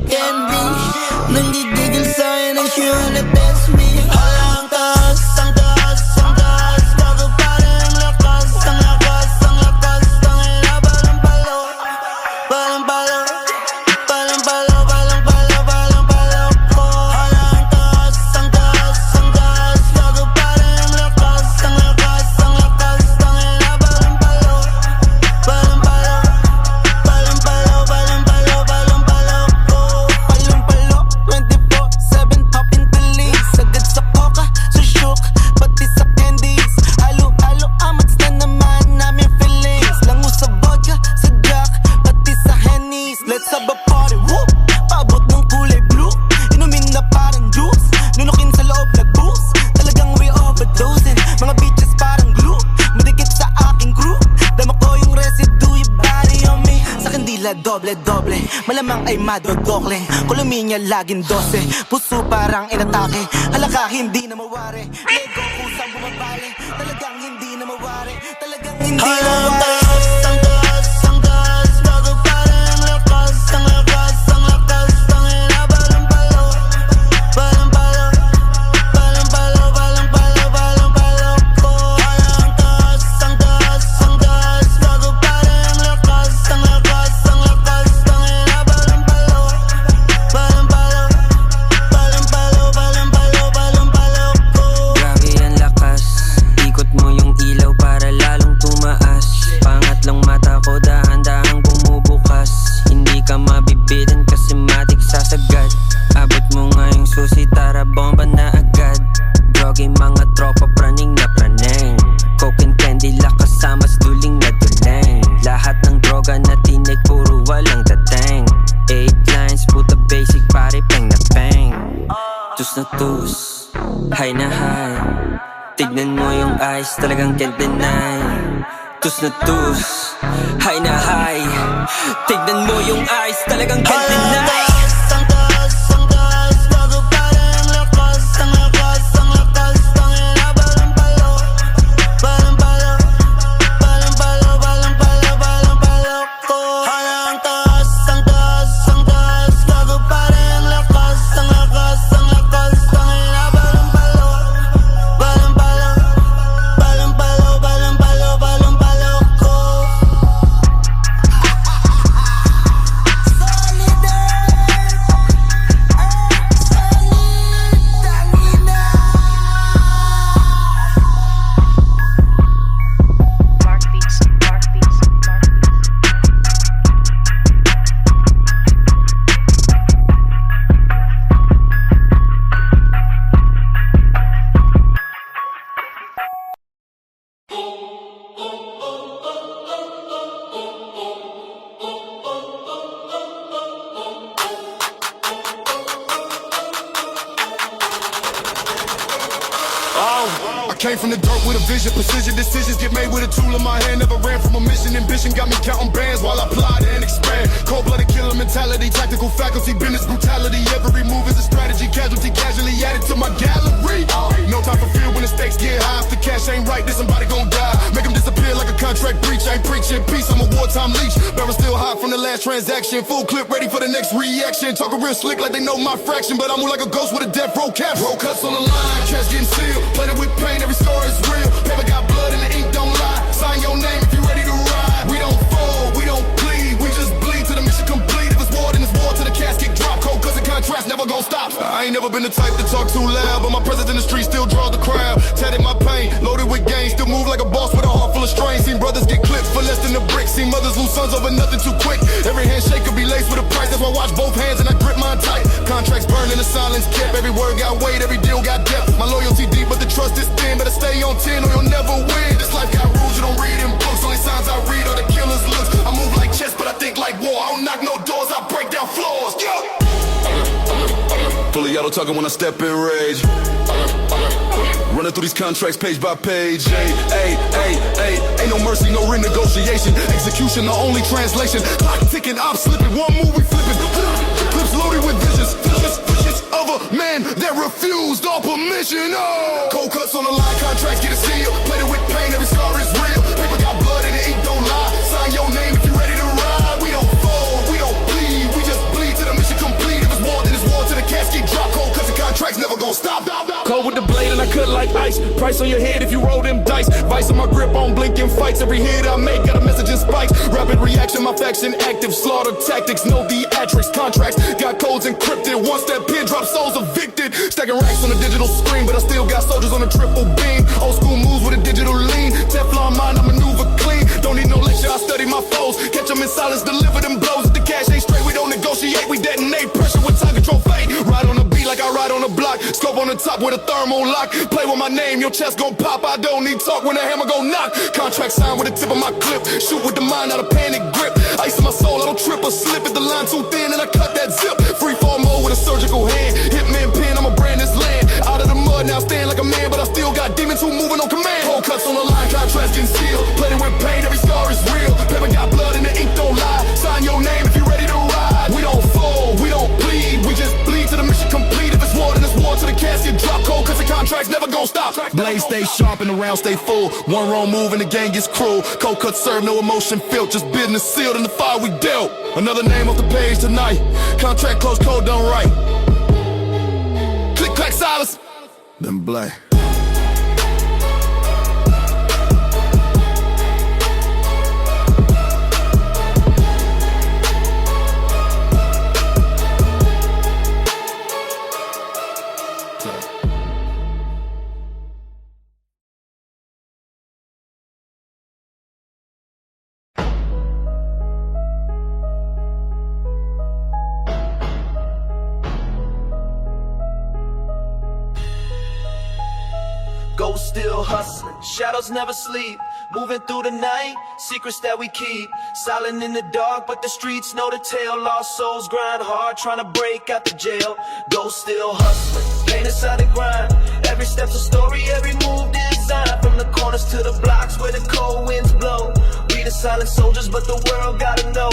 candy. Nanggigigil sa'kin and she wanna test me. Ang taas, ang taas, ang taas. Bago pa rin ang lakas, ang lakas, ang lakas. Tangina balang palo, balang palo, balang palo, balang palo, balang palo ko. Ang taas, ang taas, ang taas. Bago pa rin ang lakas, ang lakas, ang lakas. Tangina balang palo, balang palo, balang palo, balang palo, balang palo ko. Palang palo, 24/7 popping pills. Sagad sa coca, sa shook, pati sa candies. Halo-halo amats na naman namin feelings. Lango sa vodka, sa jack, pati sa hennies. Let's have a party, whoop! Paabot ng kulay blue. Inumin na parang juice. Nunukin sa loob, nag-boost. Talagang we overdosing. Mga bitches parang glue. Madikit sa aking crew. Dama ko yung residue, yung body on me. Sa kandila, doble-doble. Malamang ay madodokling. Kuluminya laging 12. Puso parang inatake. Halaka, hindi na mawari. Lego kusang bumabali. Talagang hindi na mawari. Talagang hindi na mawari. Ang taas, ang taas. Bago pa rin ang lakas, ang lakas, ang lakas. Tangina balang palo, balang palo, balang palo, balang palo, balang palo ko. Ang taas, ang taas, ang taas. Bago pa rin ang lakas, ang lakas, ang lakas. Tangina balang palo, balang palo, balang palo, balang palo, balang palo ko. Grabe ang lakas, ikot mo yung ilaw para lalong tumaas. Pangatlong mata ko dahan-dahang bumubukas. Hindi ka mabibitin kasi matik sasagad. Abot mo nga yung susi, tara bomba na agad. Drogi mga tropa, praning na praneng. Coke and candy, lakas samas duling na duling. Lahat ng droga na tinig, puro walang dateng. 8 lines, puta basic, pare peng na peng. Tus na tus, high na high. Tignan mo yung eyes, talagang can't deny. Tus na tus, high na high. Tignan mo yung eyes, talagang can't deny. Ang taas, ang taas. Bago pa rin ang lakas, ang lakas, ang lakas. Tangina balang palo, balang palo, balang palo, balang palo, balang palo ko. Ang taas, ang taas, ang taas. Bago pa rin ang lakas, ang lakas, ang lakas. Tangina balang palo, balang palo, balang palo, balang palo, balang palo ko. Dark beats, dark beats, dark beats. I came from the dirt with a vision, precision decisions get made with a tool in my hand. Never ran from a mission, ambition got me counting bands while I plot and expand. Cold-blooded killer mentality, tactical faculty, business brutality. Every move is a strategy, casualty casually added to my gallery. No time for fear when the stakes get high. If the cash ain't right, then somebody gon' die. Make them disappear like a contract breach. I ain't preaching peace, I'm a wartime leech. Barrel still hot from the last transaction. Full clip ready for the next reaction. Talking real slick like they know my fraction, but I move like a ghost with a death row cap. Roll cuts on the line, cash getting sealed. Plated with pain, every score is real. Paper got blood and the ink don't lie. Sign your name if you ready to ride. We don't fold, we don't bleed. We just bleed till the mission complete. If it's war, then it's war till the casket drop. Cold cause the contrast never gon' stop. I ain't never been the type to talk too loud, but my presence in the street still draws the crowd. Tatted my pain, loaded with gains. Still move like a boss with a heart full of strain. Seen brothers get clipped for less than a brick. Seen mothers lose sons over nothing too quick. Every handshake could be laced with a price. That's why I watch both hands and I grip mine tight. Contracts burn in the silence kept. Every word got weight, every deal got depth. My loyalty deep, but the trust is thin. Better stay on 10 or you'll never win. This life got rules you don't read in books. Only signs I read are the killer's looks. I move like chess, but I think like war. I don't knock no doors, I break down floors. Yo! Fully auto talking when I step in rage. Running through these contracts page by page. Ain't no mercy, no renegotiation. Execution, the only translation. Clock ticking, I'm slipping. One move, we flipping. Clips loaded with visions. Visions of a man that refused all permission. Oh. Cold cuts on the line, contracts get a seal. Plated with pain, every scar is real. Paper got blood and the ink don't lie. Sign your name if you ready to ride. We don't fold, we don't bleed. We just bleed till the mission complete. contracts never gon' stop. Cold with the blade and I cut like ice. Price on your head if you roll them dice. Vice on my grip on blinking fights. Every hit I make got a message in spikes. Rapid reaction, my faction active. Slaughter tactics, no theatrics. Contracts got codes encrypted. Once that pin drops, souls evicted. Stacking racks on the digital screen, but I still got soldiers on a triple beam. Old school moves with a digital lean. Teflon mind, I maneuver clean. Don't need no lecture, I study my foes. Catch them in silence, deliver them blows. If the cash ain't straight, we don't negotiate. We detonate pressure with time control fade. Ride on the beat like I ride on the block. Scope on the top with a thermal lock. Play with my name, your chest gon' pop. I don't need talk when the hammer gon' knock. Contract signed with the tip of my clip. Shoot with the mind, not a panic grip. Ice in my soul, I don't trip or slip. If the line too thin and I cut that zip. Free fall mode with a surgical hand. Hitman pin, I'ma brand this land. Out of the mud, now stand like a man, but I still got demons who moving on command. Whole cuts on the line, contracts concealed. Plated with pain, every scar is real. Paper got blood and the ink don't lie. Sign your name if you ready to ride. We don't fold, we don't bleed. We just bleed to the mission complete. If it's war, then it's war to the casket drop. Cold cause the contracts never gon' stop. Blade stay sharp and the round stay full. One wrong move and the gang gets cruel. Cold cut serve, no emotion felt. Just business sealed in the fire we dealt. Another name off the page tonight. Contract close, code done right. Click, clack, silence. Then blame. Ghosts still hustling, shadows never sleep. Moving through the night, secrets that we keep. Silent in the dark, but the streets know the tale. Lost souls grind hard, trying to break out the jail. Ghosts still hustling, pain inside the grind. Every step's a story, every move designed. From the corners to the blocks where the cold winds blow. We the silent soldiers, but the world gotta know.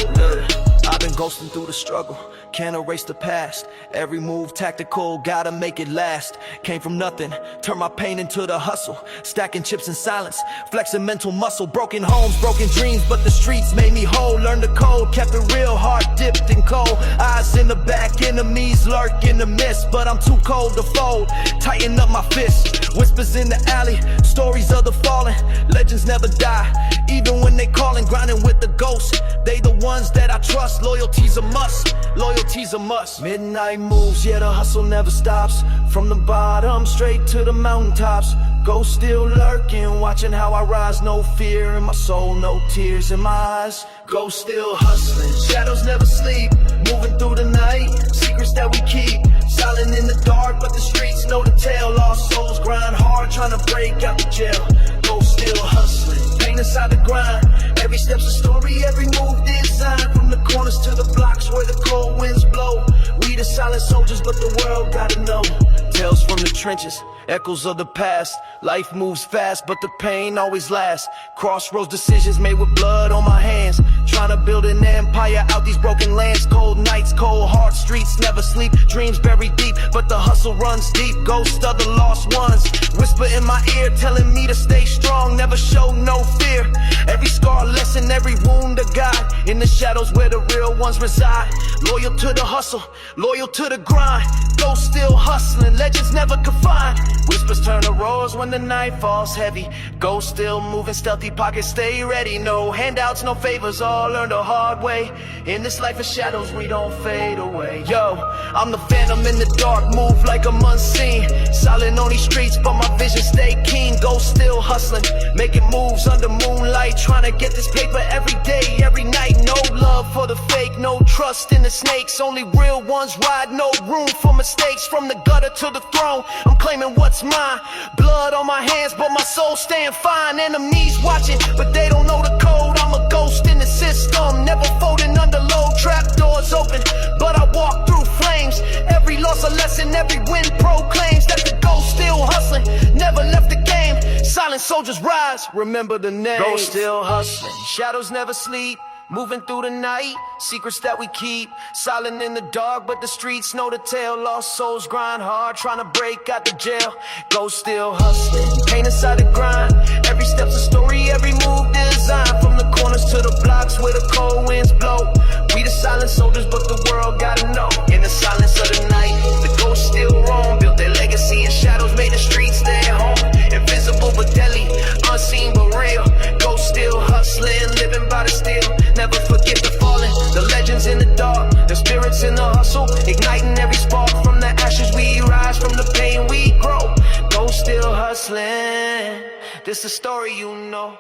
I've been ghosting through the struggle, can't erase the past. Every move tactical, gotta make it last. Came from nothing, turned my pain into the hustle. Stacking chips in silence, flexing mental muscle. Broken homes, broken dreams, but the streets made me whole. Learned the code, kept it real, heart dipped in cold. Eyes in the back, enemies lurk in the mist. But I'm too cold to fold, tighten up my fist. Whispers in the alley, stories of the fallen. Legends never die, even when they calling. Grinding with the ghosts, they the ones that I trust. Loyalty's a must, loyalty's a must. Midnight moves, yeah, the hustle never stops. From the bottom straight to the mountaintops. Ghosts still lurking, watching how I rise. No fear in my soul, no tears in my eyes. Ghosts still hustling, shadows never sleep. Moving through the night, secrets that we keep. Silent in the dark, but the streets know the tale. Lost souls grind hard, trying to break out the jail. Ghosts still hustling, pain inside the grind. Every step's a story, every move designed. From the corners to the blocks where the cold winds blow. We the silent soldiers, but the world gotta know. Tales from the trenches, echoes of the past. Life moves fast, but the pain always lasts. Crossroads decisions made with blood on my hands. Trying to build an empire out these broken lands. Cold nights, cold hearts, streets never sleep. Dreams buried deep, but the hustle runs deep. Ghosts of the lost ones whisper in my ear, telling me to stay strong, never show no fear. Every scar lesson, every wound a guide. In the shadows where the real ones reside. Loyal to the hustle, loyal to the grind. Ghosts still hustling, legends never confined. Whispers turn to roars when the night falls heavy. Ghosts still moving, stealthy pockets stay ready. No handouts, no favors, all learned the hard way. In this life of shadows, we don't fade away. Yo, I'm the phantom in the dark, move like I'm unseen. Silent on these streets, but my vision stay keen. Ghosts still hustling, making moves under moonlight. Trying to get this paper every day, every night. No love for the fake, no trust in the snakes. Only real ones ride, no room for mistakes. From the gutter to the throne, I'm claiming what's mine. Blood on my hands, but my soul staying fine. Enemies watching, but they don't know the code. I'm a ghost in the system, never folding under load. Trap doors open, but I walk through flames. Every loss a lesson, every win proclaims that the ghost still hustling, never left the game. Silent soldiers rise, remember the name. Ghost still hustling, shadows never sleep. Moving through the night, secrets that we keep. Silent in the dark, but the streets know the tale. Lost souls grind hard, trying to break out the jail. Ghosts still hustling, pain inside the grind. Every step's a story, every move designed. From the corners to the blocks where the cold winds blow. We the silent soldiers, but the world gotta know. In the silence of the night, the ghosts still roam. Built their legacy in shadows, made the streets their home. Invisible but deadly, unseen but real. Ghosts still hustling, living by the steel. Never forget the fallen, the legends in the dark, the spirits in the hustle, igniting every spark. From the ashes we rise, from the pain we grow. Ghosts still hustling, this a story you know.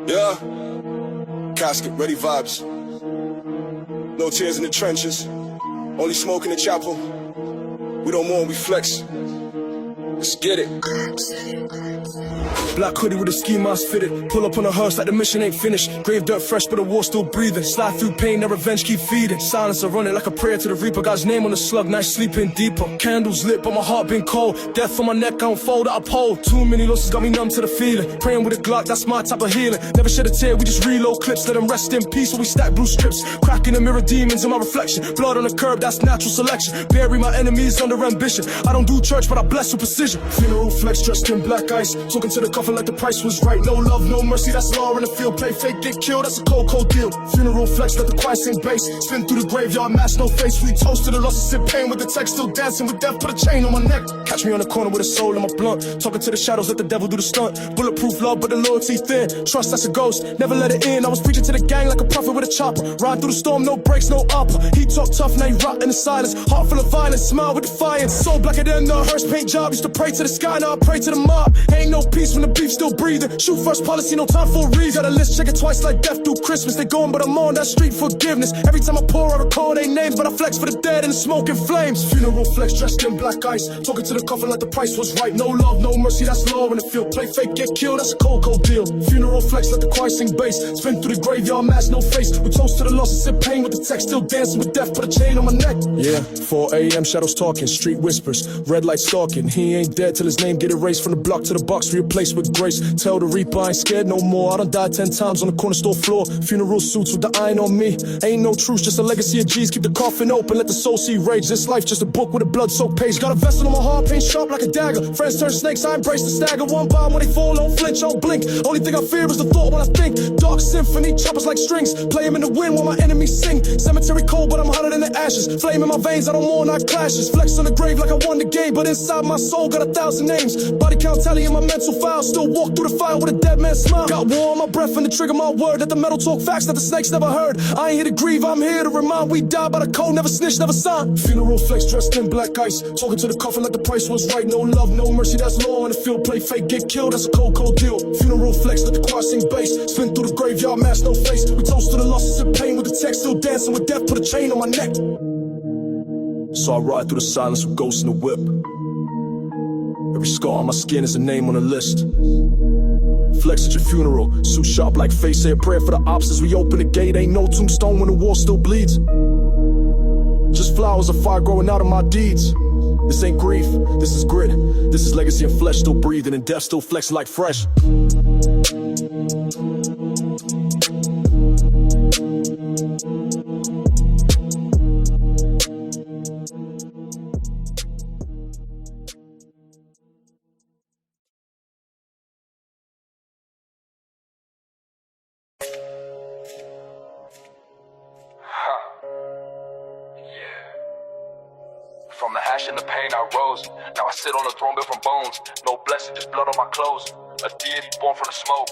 Yeah, casket, ready vibes. No tears in the trenches, only smoke in the chapel. We don't mourn, we flex. Let's get it. Black hoodie with a ski mask fitted. Pull up on a hearse like the mission ain't finished. Grave dirt fresh but the war still breathing. Slide through pain, that revenge keep feeding. Silence I run it like a prayer to the reaper. God's name on the slug, night sleeping deeper. Candles lit but my heart been cold. Death on my neck, I don't fold, I uphold. Too many losses got me numb to the feeling. Praying with a Glock, that's my type of healing. Never shed a tear, we just reload clips. Let them rest in peace while we stack blue strips. Cracking the mirror, demons in my reflection. Blood on the curb, that's natural selection. Bury my enemies under ambition. I don't do church but I bless with precision. Funeral flex dressed in black ice. Talking to the coffin like the price was right. No love, no mercy, that's law in the field. Play fake, get killed, that's a cold, cold deal. Funeral flex, let the choir sing bass. Spin through the graveyard, mask, no face. We toast to the loss, sip pain with the text. Still dancing with death, put a chain on my neck. Catch me on the corner with a soul in my blunt. Talking to the shadows, let the devil do the stunt. Bulletproof love, but the loyalty thin. Trust, that's a ghost, never let it in. I was preaching to the gang like a prophet with a chopper. Ride through the storm, no breaks, no upper. He talk tough, now he rot in the silence. Heart full of violence, smile with defiance. Soul blacker than the hearse paint job. Used to pray to the sky, now I pray to the mob. Ain't no peace when the beef still breathing. Shoot first policy, no time for a reason. Got a list, check it twice like death through Christmas. They going, but I'm on that street forgiveness. Every time I pour, I recall their names, but I flex for the dead in the smoke and flames. Funeral flex dressed in black ice. Talking to the coffin like the price was right. No love, no mercy, that's law in the field. Play fake, get killed, that's a cold, cold deal. Funeral flex, let the choir sing bass. Spin through the graveyard, mask, no face. We toast to the loss and sip pain with the text. Still dancing with death, put a chain on my neck. Yeah, 4 a.m. shadows talking, street whispers, red light stalking. He ain't dead till his name get erased from the block to the box, replaced with grace. Tell the reaper I ain't scared no more. I done died 10 times on the corner store floor. Funeral suits with the iron on me. Ain't no truce, just a legacy of G's. Keep the coffin open, let the soul see rage. This life just a book with a blood-soaked page. Got a vessel on my heart, paint sharp like a dagger. Friends turn snakes, I embrace the stagger. One bomb when they fall, don't flinch, don't blink. Only thing I fear is the thought when I think. Dark symphony, choppers like strings. Play 'em in the wind while my enemies sing. Cemetery cold, but I'm hotter than the ashes. Flame in my veins, I don't mourn, I clashes. Flex on the grave like I won the game, but inside my soul got 1,000 names. Body count tally in my mental file. Still walk through the fire with a dead man's smile. Got war on my breath and the trigger my word. That the metal talk facts that the snakes never heard. I ain't here to grieve, I'm here to remind. We die by the code, never snitch, never sign. Funeral flex dressed in black ice. Talking to the coffin like the price was right. No love, no mercy, that's law in the field. Play fake, get killed, that's a cold, cold deal. Funeral flex, let the choir sing bass. Spin through the graveyard, mask, no face. We toast to the losses and pain with the text. Still dancing with death, put a chain on my neck. So I ride through the silence with ghosts in the whip. Every scar on my skin is a name on a list. Flex at your funeral, suit sharp like face. Say a prayer for the ops as we open the gate. Ain't no tombstone when the war still bleeds. Just flowers of fire growing out of my deeds. This ain't grief, this is grit. This is legacy and flesh still breathing and death still flexing like fresh. From the hash and the pain I rose. Now I sit on a throne built from bones. No blessing, just blood on my clothes. A deity born from the smoke.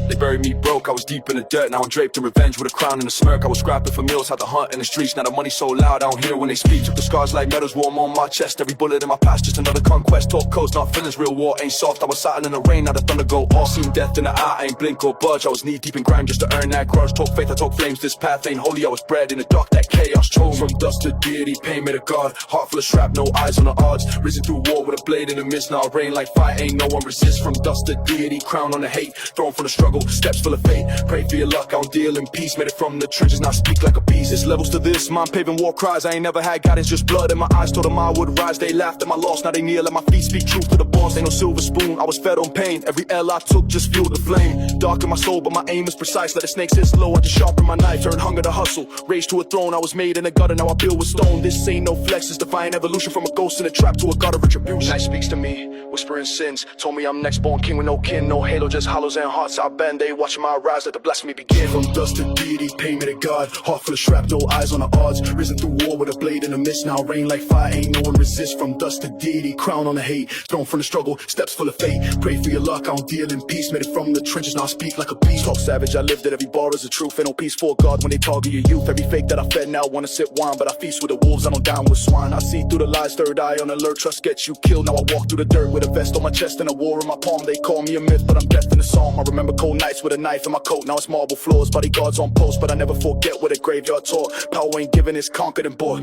They buried me broke, I was deep in the dirt. Now I'm draped in revenge with a crown and a smirk. I was scrapping for meals, had to hunt in the streets. Now the money's so loud, I don't hear when they speak. Took the scars like medals, warm on my chest. Every bullet in my past, just another conquest. Talk codes, not feelings, real war ain't soft. I was silent in the rain, now the thunder go off. Seen death in the eye, I ain't blink or budge. I was knee deep in grime just to earn that grudge. Talk faith, I talk flames, this path ain't holy. I was bred in the dark, that chaos chose. From dust to deity, pain made a god. Heart full of shrapnel, no eyes on the odds. Risen through war with a blade in the mist. Now rain like fire, ain't no one resist. From dust to deity, crown on the hate. Thrown from the struggle, steps full of fate. Pray for your luck, I don't deal in peace. Made it from the trenches, now speak like a beast. There's levels to this, mind paving war cries. I ain't never had guidance, just blood in my eyes. Told them I would rise, they laughed at my loss. Now they kneel at my feet, speak truth to the boss, ain't no silver spoon. I was fed on pain, every L I took just fueled the flame. Dark in my soul, but my aim is precise. Let the snakes hit slow, I just sharpen my knife. Turn hunger to hustle, rage to a throne. I was made in a gutter, now I build with stone. This ain't no flex, it's divine evolution. From a ghost in a trap to a god of retribution. Night speaks to me, whispering sins. Told me I'm next born king with no kin. No halo, just hollows and hearts I bend. They watching my rise, let the blasphemy begin. From dust to deity, pay me to God. Heart full of shrapnel, eyes on the odds. Risen through war with a blade in the mist. Now rain like fire, ain't no one resist. From dust to deity, crown on the hate. Thrown from the struggle, steps full of fate. Pray for your luck, I don't deal in peace. Made it from the trenches, now I speak like a beast. Talk savage, I lived it, every bar is the truth. Ain't no peace for God when they target your youth. Every fake that I fed now wanna sip wine. But I feast with the wolves, I don't dine with swine. I see through the lies, third eye on alert. Trust gets you killed, now I walk through the dirt with a vest on my chest and a war in my palm. They call me a myth, but I'm death in the psalm. I remember cold nights with a knife in my coat. Now it's marble floors, bodyguards on post. But I never forget what a graveyard taught. Power ain't given, it's conquered and bought.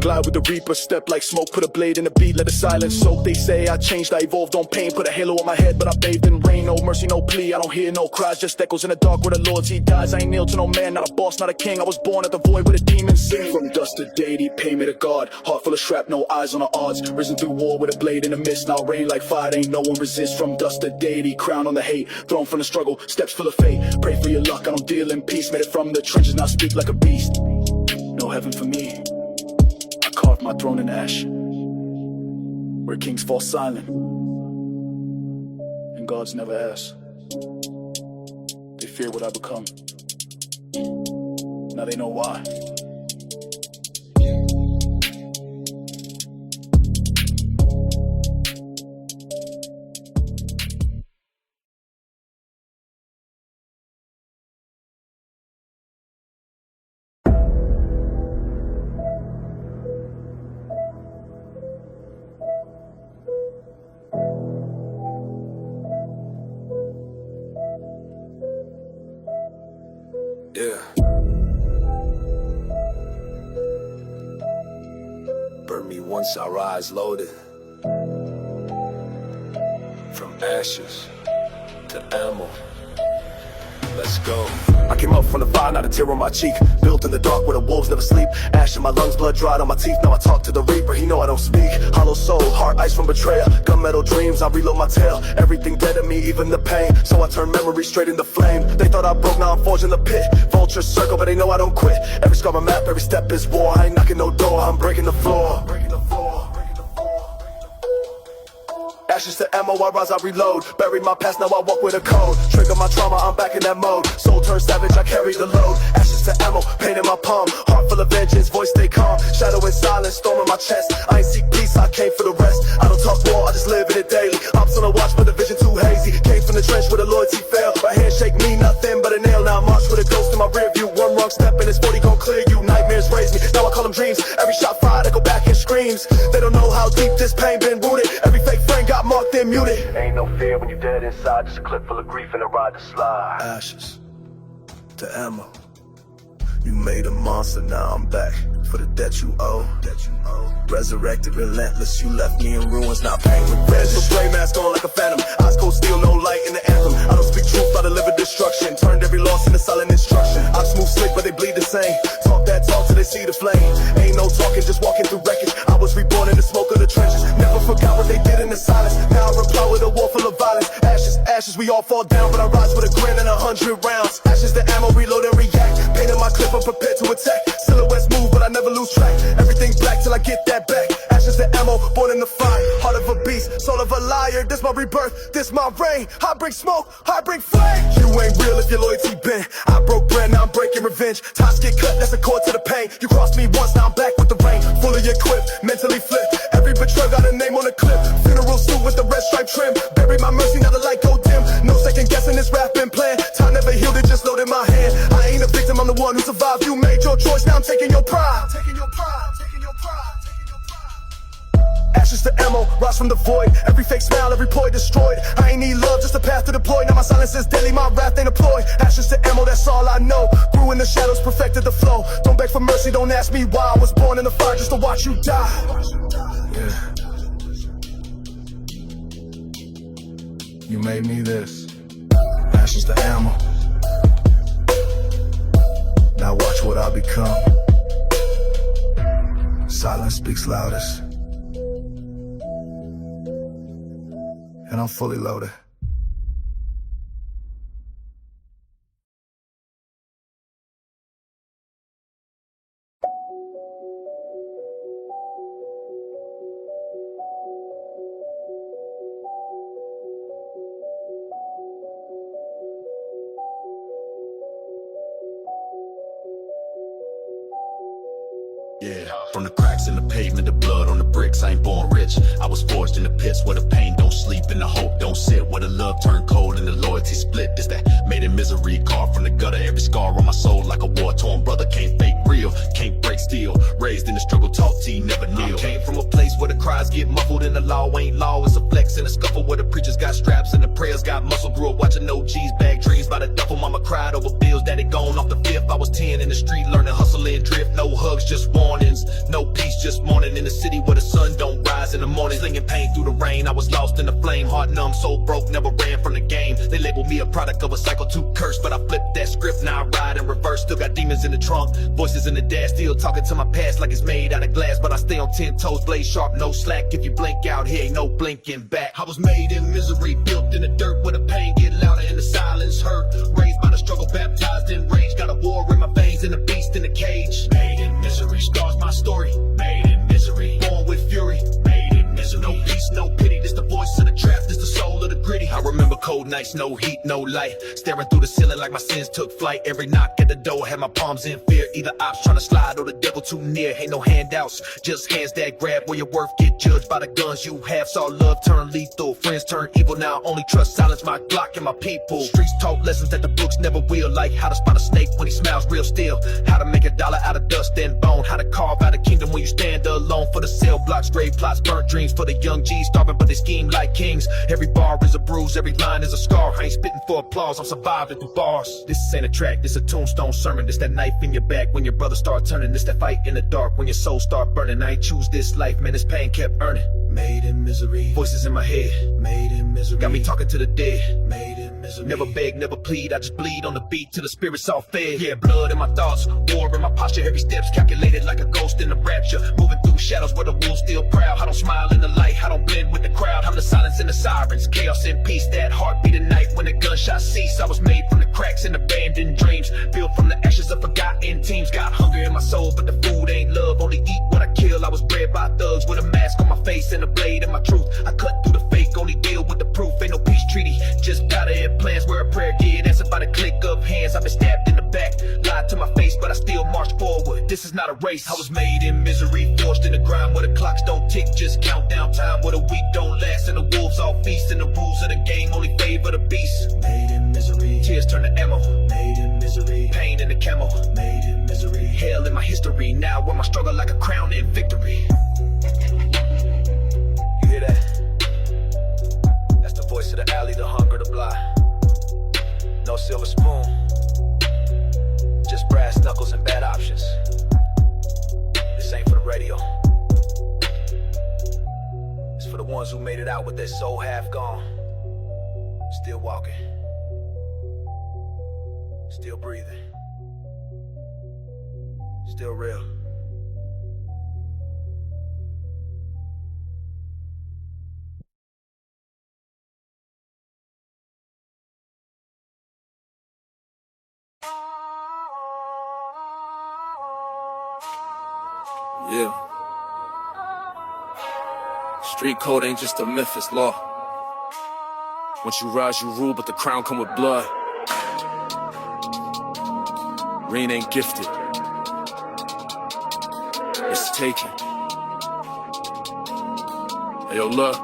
Glide with the reaper, step like smoke. Put a blade in the beat, let the silence soak. They say I changed, I evolved on pain. Put a halo on my head, but I bathed in rain. No mercy, no plea, I don't hear no cries. Just echoes in the dark where the Lord, he dies. I ain't kneel to no man, not a boss, not a king. I was born at the void where the demons sing. From dust to deity, pay me to God. Heart full of shrapnel, eyes on the odds. Risen through war with a blade in the mist. Now rain like fire, ain't no one resist. From dust to deity, crown on the hate. Thrown from the struggle, steps full of fate. Pray for your luck, I don't deal in peace. Made it from the trenches, now speak like a beast. No heaven for me. Carved my throne in ash, where kings fall silent and gods never ask. They fear what I become, now they know why. Yeah. Burn me once, our eyes loaded. From ashes to ammo. Let's go. I came up from the fire, not a tear on my cheek. Built in the dark where the wolves never sleep. Ash in my lungs, blood dried on my teeth. Now I talk to the reaper, he know I don't speak. Hollow soul, heart ice from betrayal. Gunmetal dreams, I reload my tail. Everything dead in me, even the pain. So I turn memory straight into flame. They thought I broke, now I'm forging the pit. Vultures circle, but they know I don't quit. Every scar on my map, every step is war. I ain't knocking no door, I'm breaking the floor. Ashes to ammo, I rise, I reload. Buried my past, now I walk with a code. Trigger my trauma, I'm back in that mode. Soul turned savage, I carry the load. Ashes to ammo, pain in my palm. Heart full of vengeance, voice stay calm. Shadow and silence, storm in my chest. I ain't seek peace, I came for the rest. I don't talk war, I just live in it daily. Ops on the watch, but the vision too hazy. Came from the trench where the loyalty failed. My handshake mean nothing but a nail. Now I march with a ghost in my rear view. One wrong step and it's 40 gon' clear you. Nightmares raise me, now I call them dreams. Every shot fired, I go back and screams. They don't know how deep this pain been rooted. Every fake friend got marked and muted. Ain't no fear when you're dead inside. Just a clip full of grief and a ride to slide. Ashes to ammo. You made a monster, now I'm back for the debt you owe. Resurrected, relentless, you left me in ruins, now pain revenge. So gray mask on like a phantom, eyes cold steel, no light in the anthem. I don't speak truth, I deliver destruction. Turned every loss into silent instruction. I smooth slick, but they bleed the same. Talk that talk till they see the flame. Ain't no talking, just walking through wreckage. I was reborn in the smoke of the trenches. Never forgot what they did in the silence. Now I reply with a war full of violence. Ashes, ashes, we all fall down, but I rise with a grin and 100 rounds. Ashes to ammo, reload and react. Pain in my clip, I'm prepared to attack. Silhouettes move, but I never lose track. Everything black till I get that back. Ashes to ammo, born in the fire. Heart of a beast, soul of a liar. This my rebirth, this my reign. I bring smoke, I bring flame. You ain't real if your loyalty bent. I broke bread, now I'm breaking revenge. Ties get cut, that's a cord to the pain. You crossed me once, now I'm back with the rain. Fully equipped, mentally flipped. Every betrayal got a name on the clip. Funeral suit with the red stripe trim. Bury my mercy, now the light go dim. No second guessing, this rap been planned. Time never healed it, just loaded my hand. I ain't a victim, I'm the one who survived. You made your choice, now I'm taking your pride. Taking your pride, taking your pride, taking your pride. Ashes to ammo, rise from the void. Every fake smile, every ploy destroyed. I ain't need love, just a path to deploy. Now my silence is deadly, my wrath ain't a ploy. Ashes to ammo, that's all I know. Grew in the shadows, perfected the flow. Don't beg for mercy, don't ask me why. I was born in the fire just to watch you die. Yeah. You made me this. Ashes to ammo. Now watch what I become. Silence speaks loudest. and I'm fully loaded. Yeah, from the cracks in the pavement, the blood on the bricks, I ain't born rich. I was forged in the pits where the pain don't sleep and the hope don't sit, where the love turned cold and the loyalty split. This that made in misery, carved from the gutter, every scar on my soul like a war-torn brother. Can't fake real, can't break steel. Raised in the struggle, taught T, never kneel. Came from a place where the cries get muffled and the law ain't law. It's a flex and a scuffle where the preachers got straps and the prayers got muscle. Grew up watching OGs bag dreams by the duffel. Mama cried over bills, daddy gone off the fifth. I was 10 in the street learning hustle and drift. No hugs, just warnings. No peace, just mourning in the city where the sun don't rise in the morning. Slinging pain through the rain, I was lost in the flame. Heart numb, soul broke, never ran from the game. They labeled me a product of a cycle too cursed, but I flipped that script, now I ride in reverse. Still got demons in the trunk, voices in the dash. Still talking to my past like it's made out of glass, but I stay on 10 toes, blade sharp, no slack. If you blink out here, ain't no blinking back. I was made in misery, built in the dirt where the pain get louder and the silence hurt. Raised by the struggle, baptized in rage. Got a war in my veins and a beast in the cage. Made in misery, scars my story. Made in misery, born with fury. Made in misery, no peace, no pity. This the voice of the trap, this the soul of the gritty. I remember cold nights, no heat, no light. Staring through the ceiling like my sins took flight. Every knock at the door had my palms in fear. Either ops trying to slide or the devil too near. Ain't no handouts, just hands that grab where your worth. Get judged by the guns you have. Saw love turn lethal, friends turn evil. Now only trust silence, my Glock and my people. Streets taught lessons that the books never will. Like how to spot a snake when he smiles real still. How to make a dollar out of dust and bone. How to carve out a kingdom when you stand alone. For the cell blocks, grave plots, burnt dreams. For the young G's starving but they scheme like kings. Every bar is a bruise, every line is a scar. I ain't spitting for applause, I'm surviving through bars. This ain't a track, this a tombstone sermon. This that knife in your back when your brother start turning. This that fight in the dark when your soul start burning. I ain't choose this life, man, this pain kept earning. Made in misery, voices in my head. Made in misery, got me talking to the dead. Made in misery, never beg, never plead. I just bleed on the beat till the spirit's all fed. Yeah, blood in my thoughts, war in my posture. Every step's calculated like a ghost in the rapture. Moving through shadows where the wolves still proud. I don't smile in the light, I don't blend with the crowd. I'm the silence and the sirens, chaos and peace. That heartbeat at night when the gunshots cease. I was made from the cracks and abandoned dreams. Built from the ashes of forgotten teams. Got hunger in my soul, but the food ain't love. Only eat what I kill. I was bred by thugs with a mask on my face and a blade in my truth. I cut through the fake, only deal with the proof. Ain't no peace treaty, just powder and plans where a prayer get answered by the click of hands. I've been stabbed in the back, lied to my face, but I still march forward. This is not a race. I was made in misery, forced in the grind where the clocks don't tick, just count down time where the week don't last and the wolves all feast. And the rules of the game only favor the beast. Made in misery, tears turn to ammo. Made in misery, pain in the camo. Made in misery, hell in my history. Now wear my struggle like a crown in victory. You hear that? That's the voice of the alley, the hunger, the blind. No silver spoon, just brass knuckles and bad options. This ain't for the radio. It's for the ones who made it out with their soul half gone. Still walking, still breathing, still real. Yeah. Street code ain't just a myth, it's law. Once you rise, you rule, but the crown come with blood. Rain ain't gifted, it's taken. Hey, yo, look.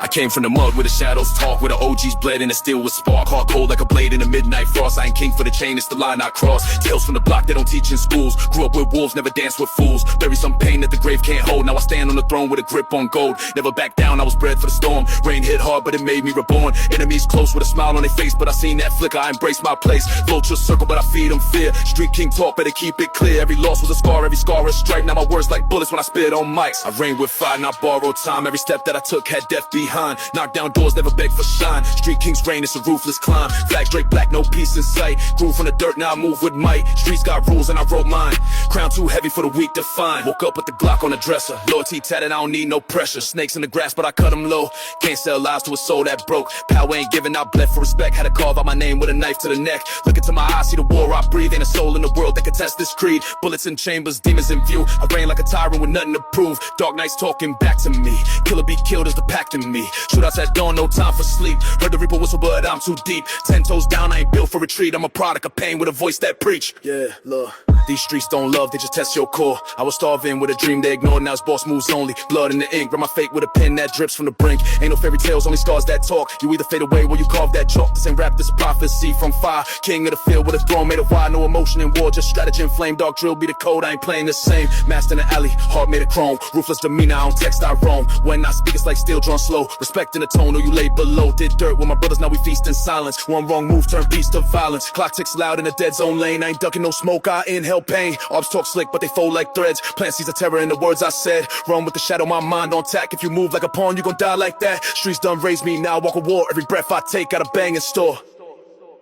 I came from the mud where the shadows talk, where the OGs bled and the steel was spark. Hard cold like a blade in the midnight frost. I ain't king for the chain, it's the line I cross. Tales from the block they don't teach in schools. Grew up with wolves, never danced with fools. Bury some pain that the grave can't hold. Now I stand on the throne with a grip on gold. Never back down, I was bred for the storm. Rain hit hard, but it made me reborn. Enemies close with a smile on their face, but I seen that flicker, I embraced my place. Vultures circle, but I feed them fear. Street king talk, better keep it clear. Every loss was a scar, every scar a stripe. Now my words like bullets when I spit on mics. I reign with fire, not borrowed time. Every step that I took had death behind. behind. Knock down doors, never beg for shine. Street kings reign, it's a ruthless climb. Flag draped black, no peace in sight. Grew from the dirt, now I move with might. Streets got rules and I wrote mine. Crown too heavy for the weak to find. Woke up with the Glock on the dresser. Loyalty tatted, I don't need no pressure. Snakes in the grass, but I cut them low. Can't sell lies to a soul that broke. Power ain't giving out, bled for respect. Had to carve out my name with a knife to the neck. Look into my eyes, see the war I breathe. Ain't a soul in the world that can test this creed. Bullets in chambers, demons in view. I reign like a tyrant with nothing to prove. Dark nights talking back to me. Killer be killed as the pact in me. Shootouts at dawn, no time for sleep. Heard the reaper whistle, but I'm too deep. 10 toes down, I ain't built for retreat. I'm a product of pain with a voice that preach. Yeah, look. These streets don't love, they just test your core. I was starving with a dream they ignored, now it's boss moves only. Blood in the ink, write my fate with a pen that drips from the brink. Ain't no fairy tales, only scars that talk. You either fade away or you carve that chalk. This ain't rap, this prophecy from fire. King of the field with a throne made of wire. No emotion in war, just strategy and flame. Dark drill be the code, I ain't playing the same. Master in the alley, heart made of chrome. Ruthless demeanor, I don't text, I roam. When I speak, it's like steel drawn slow. Respect in the tone, or you lay below. Did dirt with my brothers, now we feast in silence. One wrong move, turn peace to violence. Clock ticks loud in the dead zone lane. I ain't ducking no smoke, I inhale pain. Ops talk slick, but they fold like threads. Plant seeds of terror in the words I said. Run with the shadow, my mind on tack. If you move like a pawn, you gon' die like that. Streets done raised me, now I walk a war. Every breath I take, got a bang in store.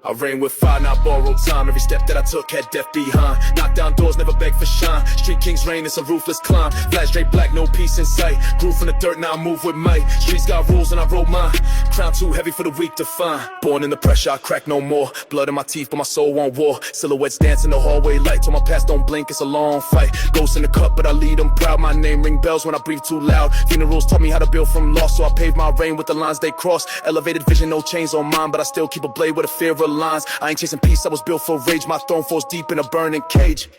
I reign with fire, not borrowed time. Every step that I took had death behind. Knock down doors, never beg for shine. Street kings reign, it's a ruthless climb. Flash straight black, no peace in sight. Grew from the dirt, now I move with might. Streets got rules and I wrote mine. Crown too heavy for the weak to find. Born in the pressure, I crack no more. Blood in my teeth, but my soul won't war. Silhouettes dance in the hallway light. Till my past don't blink, it's a long fight. Ghosts in the cup, but I lead them proud. My name ring bells when I breathe too loud. Funerals taught me how to build from loss, so I paved my reign with the lines they cross. Elevated vision, no chains on mine, but I still keep a blade with a fear of lines. I ain't chasing peace, I was built for rage. My throne falls deep in a burning cage.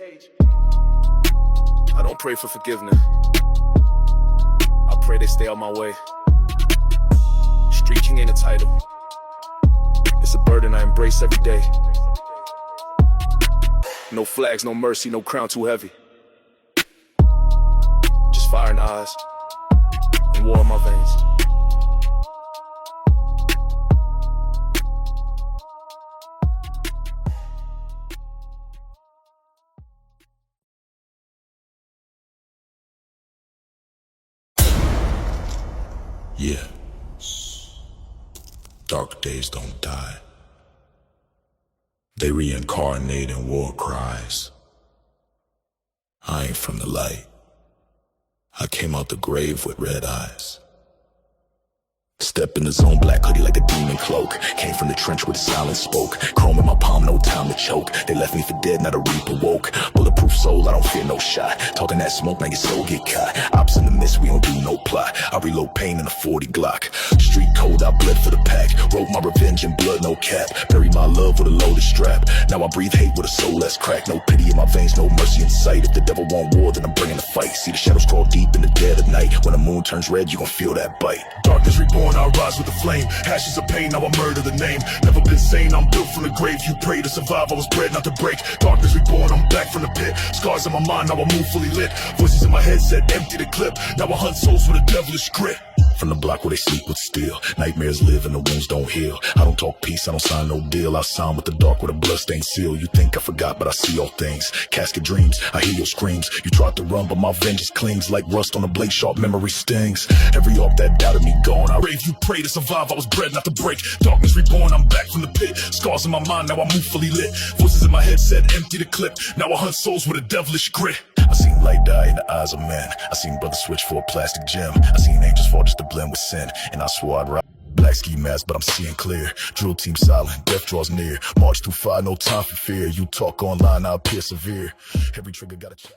I don't pray for forgiveness, I pray they stay out my way. Street king ain't a title, it's a burden I embrace every day. No flags, no mercy, no crown too heavy. Just fire in the eyes and war in my veins. Yeah. Dark days don't die. They reincarnate in war cries. I ain't from the light. I came out the grave with red eyes. Step in the zone, black hoodie like a demon cloak. Came from the trench with silence spoke. Chrome in my palm, no time to choke. They left me for dead, not a reaper woke. Bulletproof soul, I don't fear no shot. Talking that smoke, now your soul get caught. Ops in the mist, we don't do no plot. I reload pain in a 40 Glock. Street code, I bled for the pack. Wrote my revenge in blood, no cap. Buried my love with a loaded strap. Now I breathe hate with a soul less crack. No pity in my veins, no mercy in sight. If the devil want war, then I'm bringing the fight. See the shadows crawl deep in the dead of night. When the moon turns red, you gon' feel that bite. Darkness reborn, I rise with the flame. Ashes of pain, now I murder the name. Never been sane, I'm built from the grave. You pray to survive, I was bred not to break. Darkness reborn, I'm back from the pit. Scars in my mind, now I move fully lit. Voices in my head said empty the clip. Now I hunt souls with a devilish grit. From the block where they sleep with steel. Nightmares live and the wounds don't heal. I don't talk peace, I don't sign no deal. I sign with the dark with a bloodstained seal. You think I forgot, but I see all things. Casket dreams, I hear your screams. You tried to run, but my vengeance clings. Like rust on a blade, sharp memory stings. Every arc that doubted me gone. I Brave, you pray to survive, I was bred not to break. Darkness reborn, I'm back from the pit. Scars in my mind, now I move fully lit. Voices in my head said empty the clip. Now I hunt souls with a devilish grit. I seen light die in the eyes of men. I seen brothers switch for a plastic gem. I seen angels fall just to blend with sin. And I swore I'd ride black ski mask, but I'm seeing clear. Drill team silent, death draws near. March through fire, no time for fear. You talk online, I'll appear severe. Every trigger got a chapter.